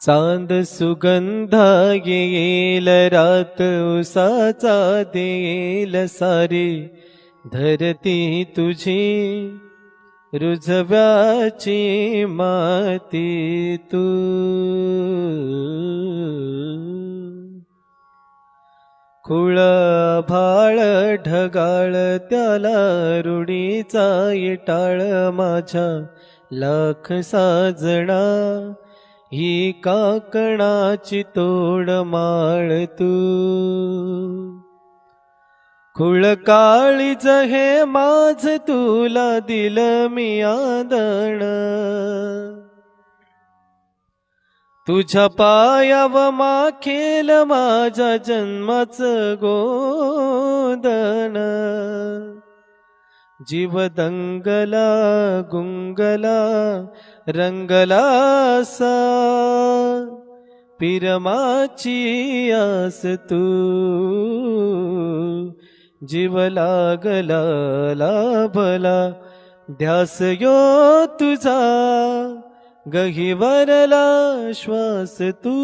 चांद सुगंधा येईल रात उसाचा देईल सारी धरती तुझी रुजव्याची माती तू. खुळ भाळ ढगाळ त्याला रुढीचा इटाळ माझ्या लाख साजणा ही काकणाची तोड माळ तू. खुळ काळीज हे माझ तुला दिलं मी आदण तुझ्या पायाव माखेल माझ्या जन्माचं गोंदण. जीव दंगला गुंगला रंगला असा पिरमाची आस तू. जीव लागला लाभला ध्यास यो तुझा गहिवरला श्वास तू.